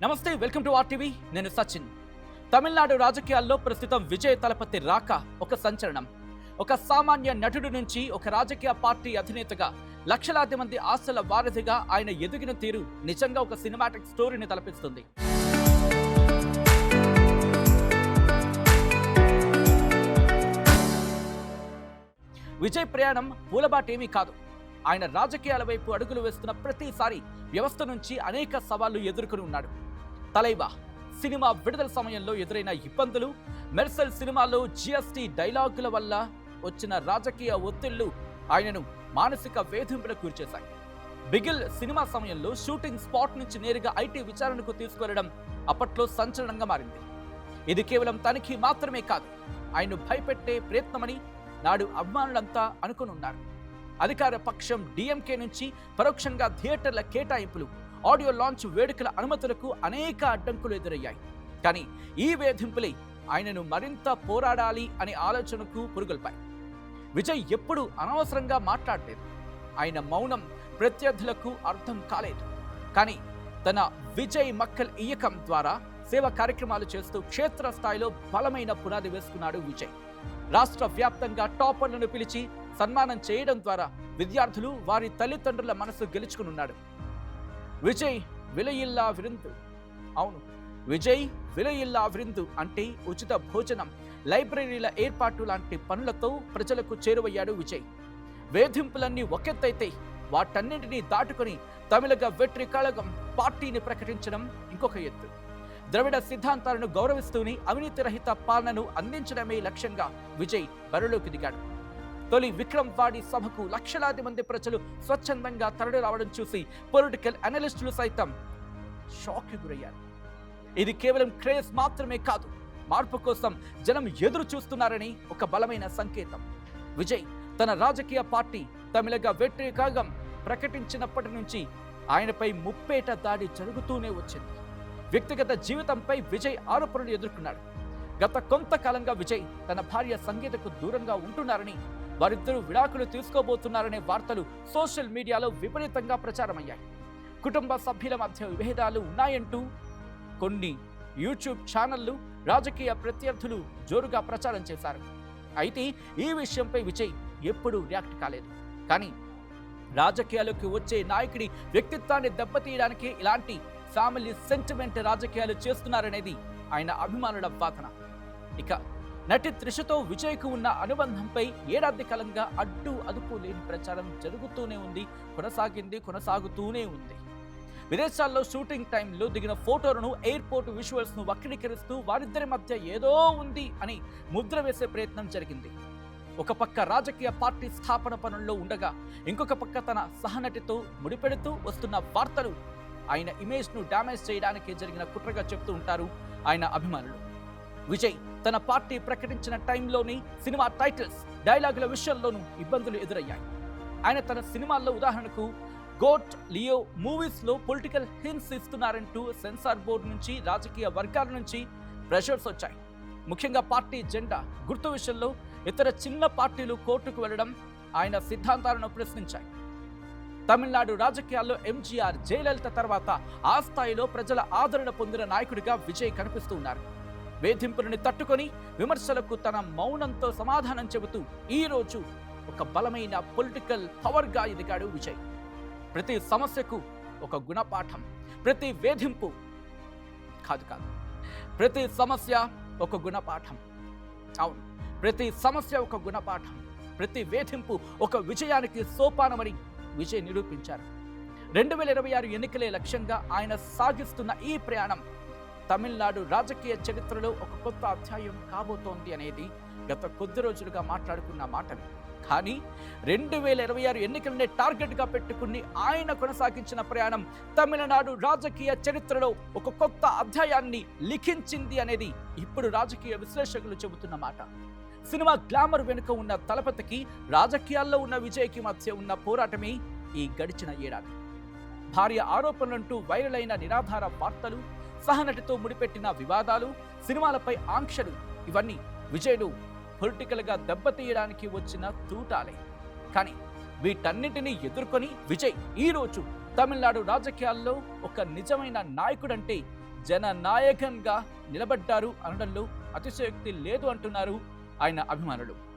నమస్తే, welcome to RTV. నేను సచిన్. తమిళనాడు రాజకీయాల్లో ప్రస్తుతం విజయ్ తలపతి రాక ఒక సంచలనం. ఒక సామాన్య నటుడు నుంచి ఒక రాజకీయ పార్టీ అధినేతగా లక్షలాది మంది ఆశల వారధిగా ఆయన ఎదిగిన తీరు నిజంగా ఒక సినిమాటిక్ స్టోరీని తలపిస్తుంది. విజయ్ ప్రయాణం పూలబాటేమీ కాదు. ఆయన రాజకీయాల వైపు అడుగులు వేస్తున్న ప్రతిసారి వ్యవస్థ నుంచి అనేక సవాళ్లు ఎదుర్కొని ఉన్నాడు. తలైవా సినిమా విడుదల సమయంలో ఎదురైన ఇబ్బందులు, మెర్సెల్ సినిమాలో జిఎస్టీ డైలాగుల వల్ల వచ్చిన రాజకీయ ఒత్తిళ్లు ఆయనను మానసిక వేధింపులకు గురిచేశాయి. బిగిల్ సినిమా సమయంలో షూటింగ్ స్పాట్ నుంచి నేరుగా ఐటీ విచారణకు తీసుకువెళ్లడం అప్పట్లో సంచలనంగా మారింది. ఇది కేవలం తనిఖీ మాత్రమే కాదు, ఆయన్ను భయపెట్టే ప్రయత్నమని నాడు అభిమానులంతా అనుకుని ఉన్నారు. అధికార పక్షం డిఎంకే నుంచి పరోక్షంగా థియేటర్ల కేటాయింపులు, ఆడియో లాంచ్ వేడుకల అనుమతులకు అనేక అడ్డంకులు ఎదురయ్యాయి. కానీ ఈ వేధింపులే ఆయనను మరింత పోరాడాలి అనే ఆలోచనకు పురుగొల్పాయి. విజయ్ ఎప్పుడు అనవసరంగా మాట్లాడలేదు. ఆయన మౌనం ప్రత్యర్థులకు అర్థం కాలేదు. కానీ తన విజయ్ మక్కల్ ఇయ్యకం ద్వారా సేవా కార్యక్రమాలు చేస్తూ క్షేత్రస్థాయిలో బలమైన పునాది వేసుకున్నాడు విజయ్. రాష్ట్ర వ్యాప్తంగా టాపర్లను పిలిచి సన్మానం చేయడం ద్వారా విద్యార్థులు, వారి తల్లిదండ్రుల మనసు గెలుచుకున్నాడు. విజయ్ విలయిల్లా విరిందు. అవును, విజయ్ విలయిల్లా విరిందు అంటే ఉచిత భోజనం, లైబ్రరీల ఏర్పాటు లాంటి పనులతో ప్రజలకు చేరువయ్యాడు విజయ్. వేధింపులన్నీ ఒకెత్తైతే వాటన్నింటినీ దాటుకొని తమిళగ వెట్రి కళగం పార్టీని ప్రకటించడం ఇంకొక ఎత్తు. ద్రవిడ సిద్ధాంతాలను గౌరవిస్తూనే అవినీతి రహిత పాలనను అందించడమే లక్ష్యంగా విజయ్ బరిలోకి దిగాడు. తొలి విక్రమ్ వాడి సభకు లక్షలాది మంది ప్రజలు స్వచ్ఛందంగా తరలి రావడం చూసి పొలిటికల్ అనలిస్టులు సైతం షాక్కి గురయ్యారు. ఇది కేవలం క్రేజ్ మాత్రమే కాదు, మార్పు కోసం జనం ఎదురు చూస్తున్నారని ఒక బలమైన సంకేతం. విజయ్ తన రాజకీయ పార్టీ తమిళగ వెట్రి కళగం ప్రకటించినప్పటి నుంచి ఆయనపై ముప్పేట దాడి జరుగుతూనే వచ్చింది. వ్యక్తిగత జీవితంపై విజయ్ ఆరోపణలు ఎదుర్కొన్నాడు. గత కొంతకాలంగా విజయ్ తన భార్య సంగీతకు దూరంగా ఉంటున్నారని, వారిద్దరూ విడాకులు తీసుకోబోతున్నారనే వార్తలు సోషల్ మీడియాలో విపరీతంగా ప్రచారమయ్యాయి. కుటుంబ సభ్యుల మధ్య విభేదాలు ఉన్నాయంటూ కొన్ని యూట్యూబ్ ఛానళ్లు, రాజకీయ ప్రత్యర్థులు జోరుగా ప్రచారం చేశారు. అయితే ఈ విషయంపై విజయ్ ఎప్పుడూ రియాక్ట్ కాలేదు. కానీ రాజకీయాలకు వచ్చే నాయకుడి వ్యక్తిత్వాన్ని దెబ్బతీయడానికి ఇలాంటి ఫ్యామిలీ సెంటిమెంట్ రాజకీయాలు చేస్తున్నారనేది ఆయన అభిమానుల వాదన. ఇక నటి త్రిషతో విజయ్కు ఉన్న అనుబంధంపై ఏడాది కాలంగా అడ్డు అదుపు లేని ప్రచారం జరుగుతూనే ఉంది, కొనసాగుతూనే ఉంది. విదేశాల్లో షూటింగ్ టైంలో దిగిన ఫోటోలను, ఎయిర్పోర్ట్ విజువల్స్ ను వక్రీకరిస్తూ వారిద్దరి మధ్య ఏదో ఉంది అని ముద్ర వేసే ప్రయత్నం జరిగింది. ఒక పక్క రాజకీయ పార్టీ స్థాపన పనుల్లో ఉండగా, ఇంకొక పక్క తన సహనటితో ముడిపెడుతూ వస్తున్న వార్తలు ఆయన ఇమేజ్ ను డ్యామేజ్ చేయడానికి జరిగిన కుట్రగా చెప్తూ ఉంటారు ఆయన అభిమానులు. విజయ్ తన పార్టీ ప్రకటించిన టైంలోని సినిమా టైటిల్స్, డైలాగుల విషయంలోనూ ఇబ్బందులు ఎదురయ్యాయి. ఆయన తన సినిమాల్లో ఉదాహరణకు గోట్, లియో మూవీస్ లో పొలిటికల్ హింట్స్ ఇస్తున్నారంటూ సెన్సార్ బోర్డు నుంచి, రాజకీయ వర్గాల నుంచి ప్రెషర్స్ వచ్చాయి. ముఖ్యంగా పార్టీ జెండా గుర్తు విషయంలో ఇతర చిన్న పార్టీలు కోర్టుకు వెళ్లడం ఆయన సిద్ధాంతాలను ప్రశ్నించాయి. తమిళనాడు రాజకీయాల్లో ఎంజీఆర్, జయలలిత తర్వాత ఆ స్థాయిలో ప్రజల ఆదరణ పొందిన నాయకుడిగా విజయ్ కనిపిస్తూ ఉన్నారు. వేధింపులను తట్టుకొని విమర్శలకు తన మౌనంతో సమాధానం చెబుతూ ఈ రోజు ఒక బలమైన పొలిటికల్ పవర్గా ఎదిగాడు విజయ్. ప్రతి సమస్యకు ఒక గుణపాఠం, ప్రతి వేధింపు ప్రతి సమస్య ఒక గుణపాఠం. అవును, ప్రతి సమస్య ఒక గుణపాఠం, ప్రతి వేధింపు ఒక విజయానికి సోపానమని విజయ్ నిరూపించారు. 2026 ఎన్నికలే లక్ష్యంగా ఆయన సాగిస్తున్న ఈ ప్రయాణం తమిళనాడు రాజకీయ చరిత్రలో ఒక కొత్త అధ్యాయం కాబోతోంది అనేది గత కొద్ది రోజులుగా మాట్లాడుకున్న మాటలు. కానీ 2026 ఎన్నికలనే టార్గెట్ గా పెట్టుకుని ఆయన కొనసాగించిన ప్రయాణం తమిళనాడు రాజకీయ చరిత్రలో ఒక కొత్త అధ్యాయాన్ని లిఖించింది అనేది ఇప్పుడు రాజకీయ విశ్లేషకులు చెబుతున్న మాట. సినిమా గ్లామర్ వెనుక ఉన్న తలపతికి, రాజకీయాల్లో ఉన్న విజయ్కి మధ్య ఉన్న పోరాటమే ఈ గడిచిన ఏడాది. భార్య ఆరోపణలంటూ వైరల్ అయిన నిరాధార వార్తలు, సహనటితో ముడిపెట్టిన వివాదాలు, సినిమాలపై ఆంక్షలు, ఇవన్నీ విజయ్ను పొలిటికల్ గా దెబ్బతీయడానికి వచ్చిన తూటాలే. కానీ వీటన్నిటినీ ఎదుర్కొని విజయ్ ఈ రోజు తమిళనాడు రాజకీయాల్లో ఒక నిజమైన నాయకుడంటే జననాయకన్గా నిలబడ్డారు అనడంలో అతిశయోక్తి లేదు అంటున్నారు ఆయన అభిమానులు.